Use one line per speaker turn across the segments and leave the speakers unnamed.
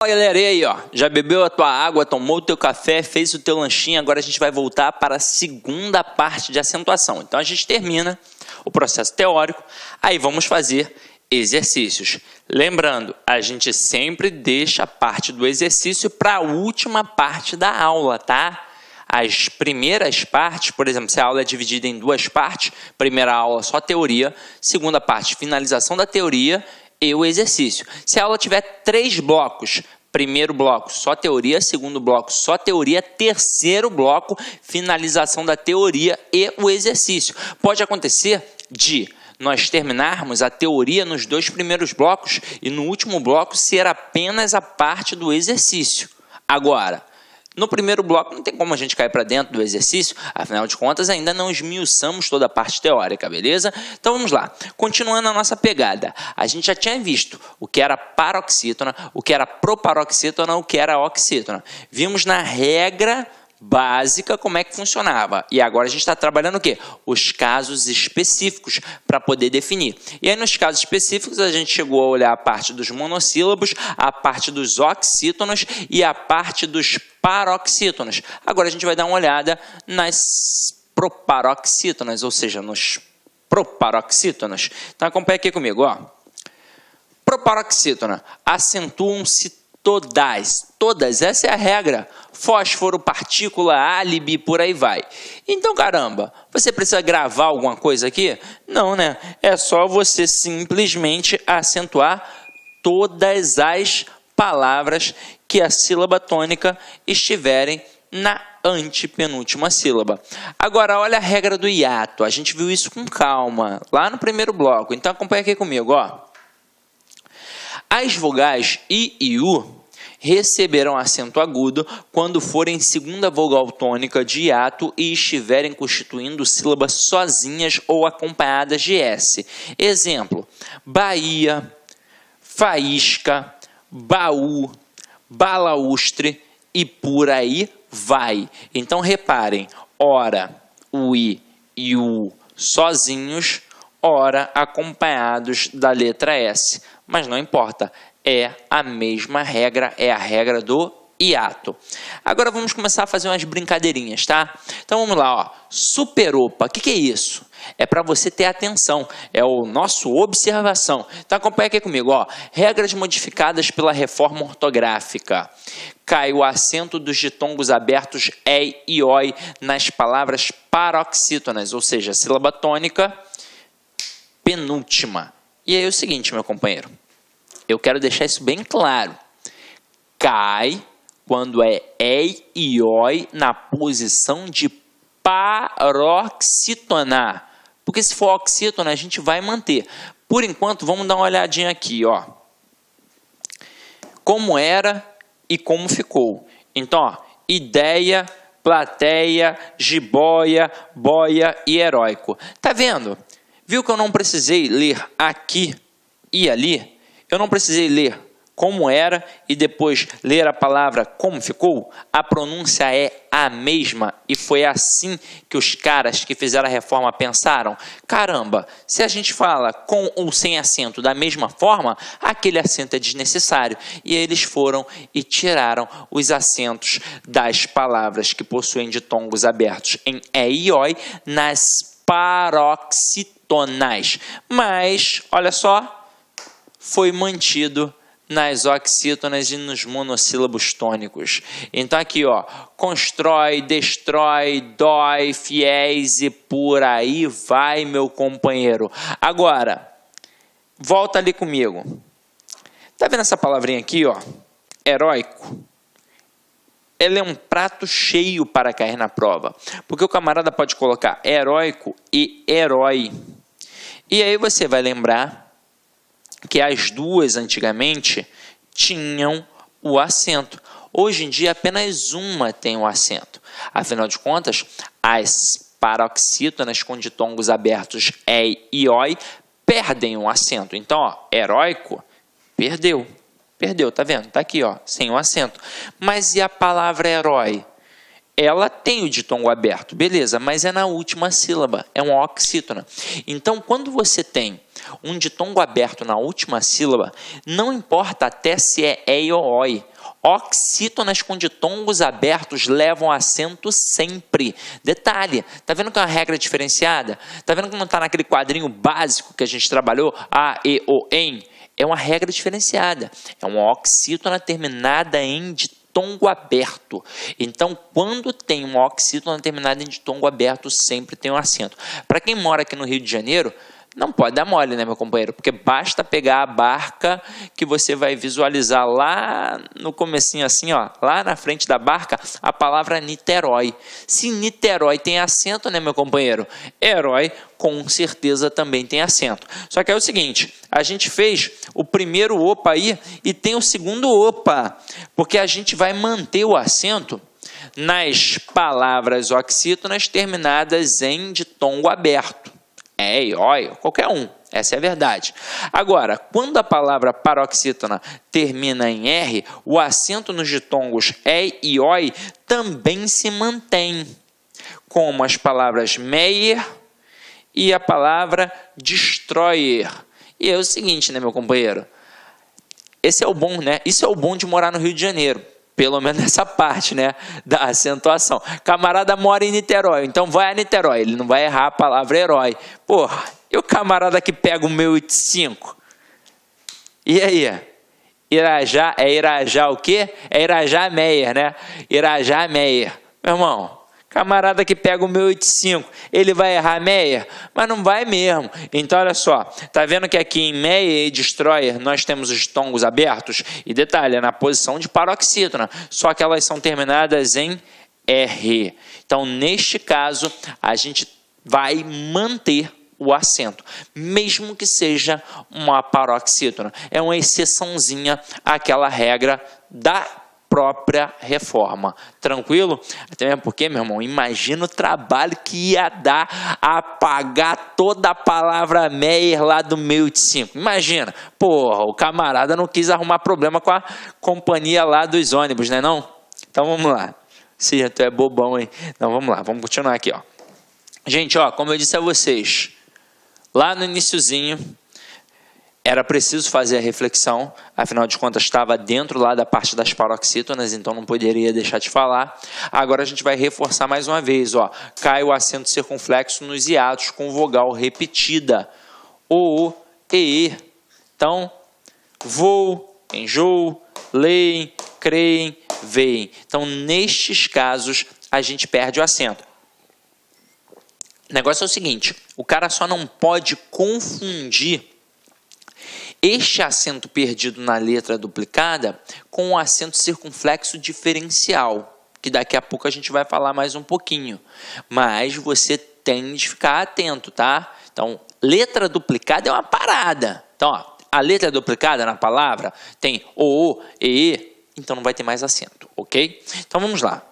Galera, e aí, ó, já bebeu a tua água, tomou o teu café, fez o teu lanchinho, agora a gente vai voltar para a segunda parte de acentuação. Então a gente termina o processo teórico, aí vamos fazer exercícios. Lembrando, a gente sempre deixa a parte do exercício para a última parte da aula, tá? As primeiras partes, por exemplo, se a aula é dividida em duas partes, primeira aula só teoria, segunda parte finalização da teoria e o exercício. Se a aula tiver 3 blocos, primeiro bloco só teoria, segundo bloco só teoria, terceiro bloco finalização da teoria e o exercício. Pode acontecer de nós terminarmos a teoria nos 2 primeiros blocos e no último bloco ser apenas a parte do exercício. Agora, no primeiro bloco não tem como a gente cair para dentro do exercício, afinal de contas ainda não esmiuçamos toda a parte teórica, beleza? Então vamos lá, continuando a nossa pegada. A gente já tinha visto o que era paroxítona, o que era proparoxítona, o que era oxítona. Vimos na regra básica como é que funcionava. E agora a gente está trabalhando o quê? Os casos específicos para poder definir. E aí nos casos específicos a gente chegou a olhar a parte dos monossílabos, a parte dos oxítonos e a parte dos paroxítonos. Agora a gente vai dar uma olhada nas proparoxítonas, ou seja, nos proparoxítonos. Então acompanha aqui comigo, ó. Proparoxítona, acentuam-se todas, essa é a regra. Fósforo, partícula, álibi, por aí vai. Então, caramba, você precisa gravar alguma coisa aqui? Não, né? É só você simplesmente acentuar todas as palavras que a sílaba tônica estiverem na antepenúltima sílaba. Agora, olha a regra do hiato. A gente viu isso com calma, lá no primeiro bloco. Então, acompanha aqui comigo, ó. As vogais I e U receberão acento agudo quando forem segunda vogal tônica de hiato e estiverem constituindo sílabas sozinhas ou acompanhadas de S. Exemplo, Bahia, faísca, baú, balaústre e por aí vai. Então, reparem, ora o I e o U sozinhos, ora acompanhados da letra S. Mas não importa, é a mesma regra, é a regra do hiato. Agora vamos começar a fazer umas brincadeirinhas, tá? Então vamos lá, ó. Superopa, o que é isso? É para você ter atenção, é o nosso observação. Então acompanha aqui comigo, ó. Regras modificadas pela reforma ortográfica. Cai o acento dos ditongos abertos EI e OI nas palavras paroxítonas, ou seja, sílaba tônica penúltima. E aí é o seguinte, meu companheiro, eu quero deixar isso bem claro. Cai quando é EI e OI na posição de paroxítona. Porque se for oxítona, a gente vai manter. Por enquanto, vamos dar uma olhadinha aqui, ó. Como era e como ficou. Então, ó, ideia, plateia, jiboia, boia e heróico. Tá vendo? Viu que eu não precisei ler aqui e ali? Eu não precisei ler como era e depois ler a palavra como ficou? A pronúncia é a mesma e foi assim que os caras que fizeram a reforma pensaram. Caramba, se a gente fala com ou sem acento da mesma forma, aquele acento é desnecessário. E eles foram e tiraram os acentos das palavras que possuem ditongos abertos em E e OI nas paroxitonais. Mas, olha só, foi mantido nas oxítonas e nos monossílabos tônicos. Então aqui, ó, constrói, destrói, dói, fiéis e por aí vai, meu companheiro. Agora, volta ali comigo. Tá vendo essa palavrinha aqui, ó? Heróico. Ela é um prato cheio para cair na prova, porque o camarada pode colocar heróico e herói. E aí você vai lembrar que as duas antigamente tinham o acento. Hoje em dia apenas uma tem o acento. Afinal de contas, as paroxítonas com ditongos abertos E e OI perdem o acento. Então, ó, heróico, perdeu. Perdeu, tá vendo? Tá aqui, ó, sem o acento. Mas e a palavra herói? Ela tem o ditongo aberto, beleza, mas é na última sílaba, é uma oxítona. Então, quando você tem um ditongo aberto na última sílaba, não importa até se é E ou OI. Oxítonas com ditongos abertos levam acento sempre. Detalhe, tá vendo que é uma regra diferenciada? Tá vendo que não está naquele quadrinho básico que a gente trabalhou? A, E, O, em. É uma regra diferenciada. É uma oxítona terminada em ditongo aberto. Então, quando tem uma oxítona terminada em ditongo aberto, sempre tem um acento. Para quem mora aqui no Rio de Janeiro, não pode dar mole, né, meu companheiro? Porque basta pegar a barca que você vai visualizar lá no comecinho assim, ó, lá na frente da barca, a palavra Niterói. Se Niterói tem acento, né, meu companheiro? Herói, com certeza, também tem acento. Só que é o seguinte, a gente fez o primeiro opa aí e tem o segundo opa, porque a gente vai manter o acento nas palavras oxítonas terminadas em ditongo aberto. Oi, qualquer um, essa é a verdade. Agora, quando a palavra paroxítona termina em R, o acento nos ditongos e oi também se mantém, como as palavras Meyer e a palavra destroyer. E é o seguinte, né, meu companheiro? Esse é o bom, né? Isso é o bom de morar no Rio de Janeiro. Pelo menos nessa parte, né, da acentuação. Camarada mora em Niterói, então vai a Niterói. Ele não vai errar a palavra herói. Porra, e o camarada que pega o 1085? E aí? Irajá, é Irajá o quê? É Irajá Meyer, né? Irajá Meyer. Meu irmão, camarada que pega o 1085, ele vai errar Meyer? Mas não vai mesmo. Então, olha só, tá vendo que aqui em Meyer e Destroyer nós temos os tongos abertos? E detalhe, é na posição de paroxítona, só que elas são terminadas em R. Então, neste caso, a gente vai manter o acento, mesmo que seja uma paroxítona. É uma exceçãozinha àquela regra da própria reforma. Tranquilo? Até mesmo porque, meu irmão, imagina o trabalho que ia dar apagar toda a palavra Meyer lá do 1085. Imagina. Porra, o camarada não quis arrumar problema com a companhia lá dos ônibus, né não? Então vamos lá. Sim, tu é bobão, hein? Então vamos lá, vamos continuar aqui, ó. Gente, ó, como eu disse a vocês, lá no iniciozinho, era preciso fazer a reflexão, afinal de contas estava dentro lá da parte das paroxítonas, então não poderia deixar de falar. Agora a gente vai reforçar mais uma vez, ó. Cai o acento circunflexo nos hiatos com vogal repetida. O, e. Então, vou, enjoo, leem, creem, veem. Então, nestes casos, a gente perde o acento. O negócio é o seguinte, o cara só não pode confundir este acento perdido na letra duplicada com o acento circunflexo diferencial, que daqui a pouco a gente vai falar mais um pouquinho. Mas você tem de ficar atento, tá? Então, letra duplicada é uma parada. Então, ó, a letra duplicada na palavra tem o, e, então não vai ter mais acento, ok? Então, vamos lá.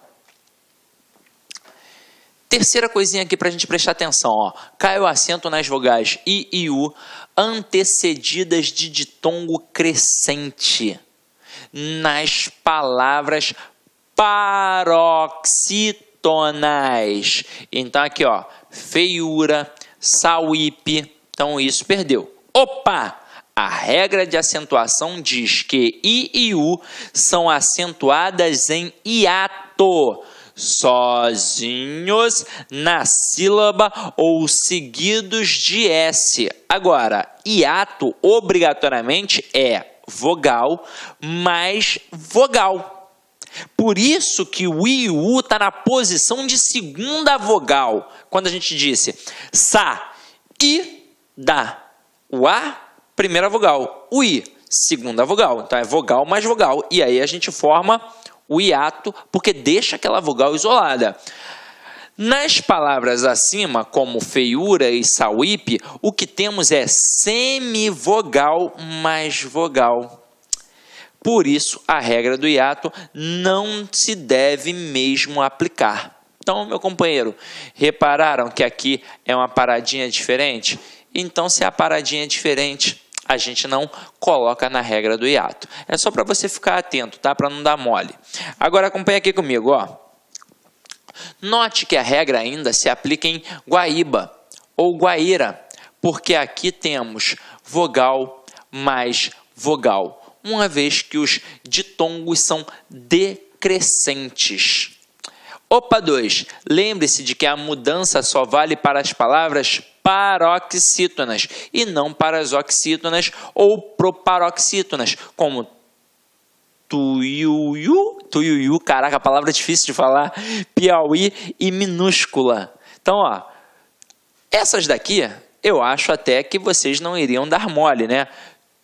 Terceira coisinha aqui para a gente prestar atenção, ó. Cai o acento nas vogais I e U, antecedidas de ditongo crescente, nas palavras paroxítonas. Então, aqui, ó, feiura, sauípe. Então, isso perdeu. Opa! A regra de acentuação diz que I e U são acentuadas em hiato, sozinhos na sílaba ou seguidos de S. Agora, hiato obrigatoriamente é vogal mais vogal. Por isso que o I e o U está na posição de segunda vogal. Quando a gente disse sa, I, da. O A, primeira vogal. O I, segunda vogal. Então é vogal mais vogal. E aí a gente forma o hiato, porque deixa aquela vogal isolada. Nas palavras acima, como feiura e sauípe, o que temos é semivogal mais vogal. Por isso, a regra do hiato não se deve mesmo aplicar. Então, meu companheiro, repararam que aqui é uma paradinha diferente? Então, se a paradinha é diferente, a gente não coloca na regra do hiato. É só para você ficar atento, tá? Para não dar mole. Agora acompanha aqui comigo, ó. Note que a regra ainda se aplica em Guaíba ou Guaíra, porque aqui temos vogal mais vogal. uma vez que os ditongos são decrescentes. Opa 2, lembre-se de que a mudança só vale para as palavras paroxítonas e não para as oxítonas ou proparoxítonas, como tuiuiu, caraca, a palavra é difícil de falar, Piauí e minúscula. Então, ó, essas daqui, eu acho até que vocês não iriam dar mole, né?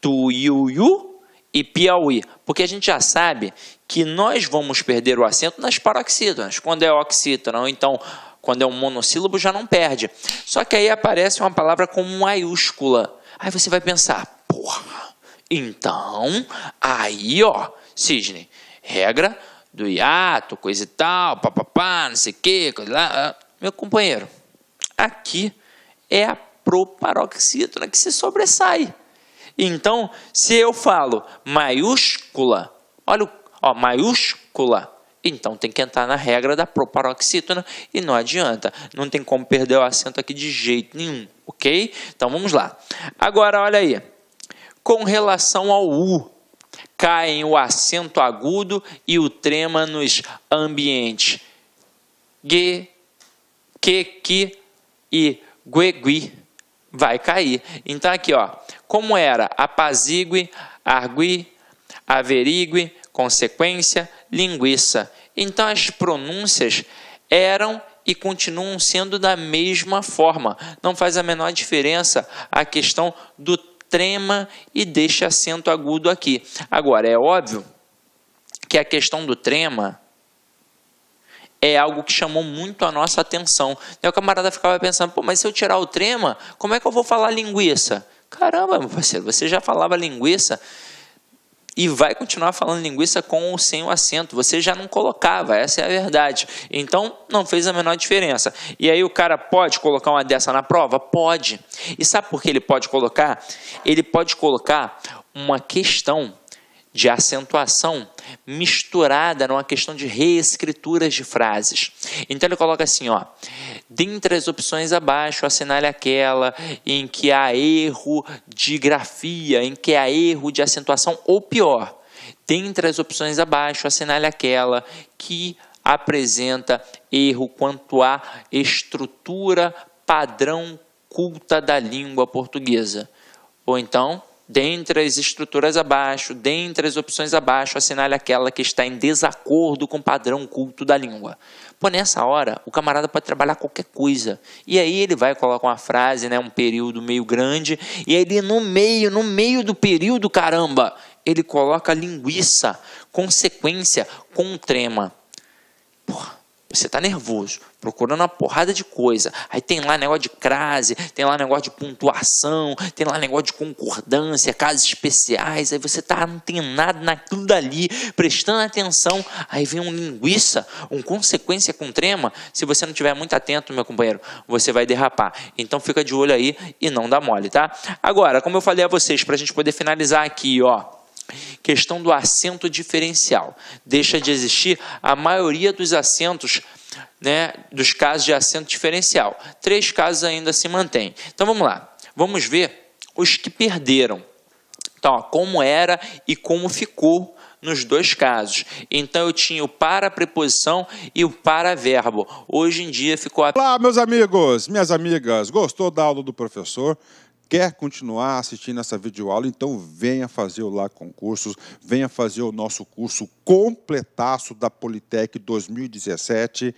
Tuiuiu e Piauí, porque a gente já sabe que nós vamos perder o acento nas paroxítonas. Quando é oxítona, ou então quando é um monossílabo, já não perde. Só que aí aparece uma palavra com maiúscula. Aí você vai pensar, porra, então, aí, ó, Cisne, regra do hiato, coisa e tal, papapá, não sei o que, coisa lá. Meu companheiro, aqui é a proparoxítona que se sobressai. Então, se eu falo maiúscula, olha, ó, maiúscula, então tem que entrar na regra da proparoxítona e não adianta. Não tem como perder o acento aqui de jeito nenhum, ok? Então, vamos lá. Agora, olha aí. Com relação ao U, caem o acento agudo e o trema nos ambientes G, que e guegui. Vai cair. Então, aqui, ó, como era apazigue, argui, averigue, consequência, linguiça. Então, as pronúncias eram e continuam sendo da mesma forma. Não faz a menor diferença a questão do trema e deste acento agudo aqui. Agora, é óbvio que a questão do trema é algo que chamou muito a nossa atenção. E o camarada ficava pensando, pô, mas se eu tirar o trema, como é que eu vou falar linguiça? Caramba, meu parceiro, você já falava linguiça e vai continuar falando linguiça com ou sem o acento. Você já não colocava, essa é a verdade. Então, não fez a menor diferença. E aí o cara pode colocar uma dessa na prova? Pode. E sabe por que ele pode colocar? Ele pode colocar uma questão de acentuação misturada numa questão de reescrituras de frases. Então ele coloca assim, ó, dentre as opções abaixo, assinale aquela em que há erro de grafia, em que há erro de acentuação, ou pior, dentre as opções abaixo, assinale aquela que apresenta erro quanto à estrutura padrão culta da língua portuguesa. Ou então, dentre as estruturas abaixo, dentre as opções abaixo, assinale aquela que está em desacordo com o padrão culto da língua. Pô, nessa hora, o camarada pode trabalhar qualquer coisa. E aí ele vai colocar uma frase, né, um período meio grande, e aí ele no meio do período, caramba, ele coloca linguiça, consequência, com trema. Porra. Você está nervoso, procurando uma porrada de coisa. Aí tem lá negócio de crase, tem lá negócio de pontuação, tem lá negócio de concordância, casos especiais. Aí você está antenado naquilo dali, prestando atenção. Aí vem um linguiça, um consequência com trema. Se você não estiver muito atento, meu companheiro, você vai derrapar. Então fica de olho aí e não dá mole, tá? Agora, como eu falei a vocês, para a gente poder finalizar aqui, ó. Questão do acento diferencial. Deixa de existir a maioria dos acentos, né, dos casos de acento diferencial. 3 casos ainda se mantêm. Então vamos lá. Vamos ver os que perderam. Então, ó, como era e como ficou nos 2 casos. Então eu tinha o para preposição e o para verbo. Hoje em dia ficou...
Olá, meus amigos, minhas amigas. Gostou da aula do professor? Quer continuar assistindo essa videoaula? Então venha fazer o Lá Concursos, venha fazer o nosso curso completaço da Politec 2017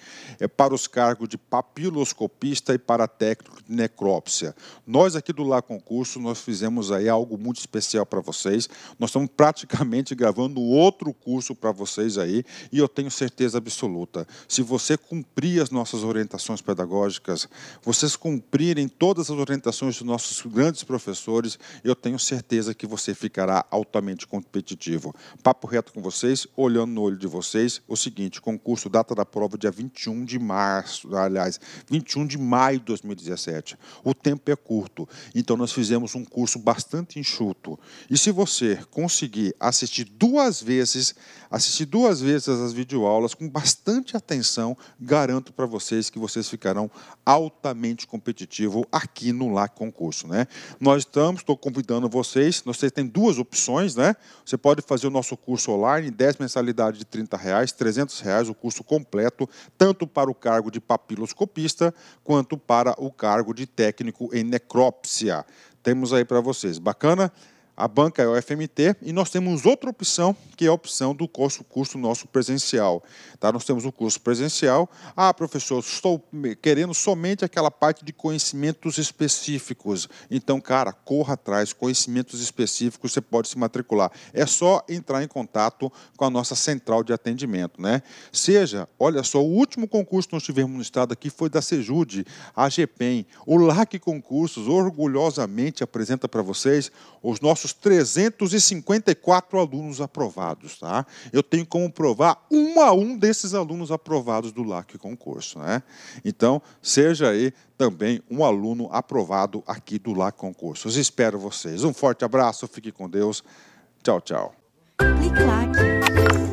para os cargos de papiloscopista e para técnico de necrópsia. Nós aqui do Lá Concurso, nós fizemos aí algo muito especial para vocês. Nós estamos praticamente gravando outro curso para vocês aí e eu tenho certeza absoluta, se você cumprir as nossas orientações pedagógicas, vocês cumprirem todas as orientações dos nossos grandes professores, eu tenho certeza que você ficará altamente competitivo. Papo reto com vocês, olhando no olho de vocês, o seguinte, concurso, data da prova dia 21 de março, aliás, 21 de maio de 2017. O tempo é curto, então nós fizemos um curso bastante enxuto. E se você conseguir assistir duas vezes as videoaulas com bastante atenção, garanto para vocês que vocês ficarão altamente competitivos aqui no Lá Concurso, né? Nós estou convidando vocês têm duas opções, né? Você pode fazer o nosso curso online, 10 mensalidades de R$30, R$300, o curso completo, tanto para o cargo de papiloscopista, quanto para o cargo de técnico em necrópsia. Temos aí para vocês. Bacana? A banca é o FMT e nós temos outra opção, que é a opção do curso nosso presencial. Tá? Nós temos o curso presencial. Ah, professor, estou querendo somente aquela parte de conhecimentos específicos. Então, cara, corra atrás, conhecimentos específicos, você pode se matricular. É só entrar em contato com a nossa central de atendimento, né? Olha só, o último concurso que nós tivemos no estado aqui foi da Sejude, a GPEM. O LAC Concursos orgulhosamente apresenta para vocês os nossos 354 alunos aprovados, tá? Eu tenho como provar um a um desses alunos aprovados do LAC Concurso, né? Então, seja aí também um aluno aprovado aqui do LAC Concursos. Espero vocês. Um forte abraço, fique com Deus. Tchau, tchau.
Clique LAC.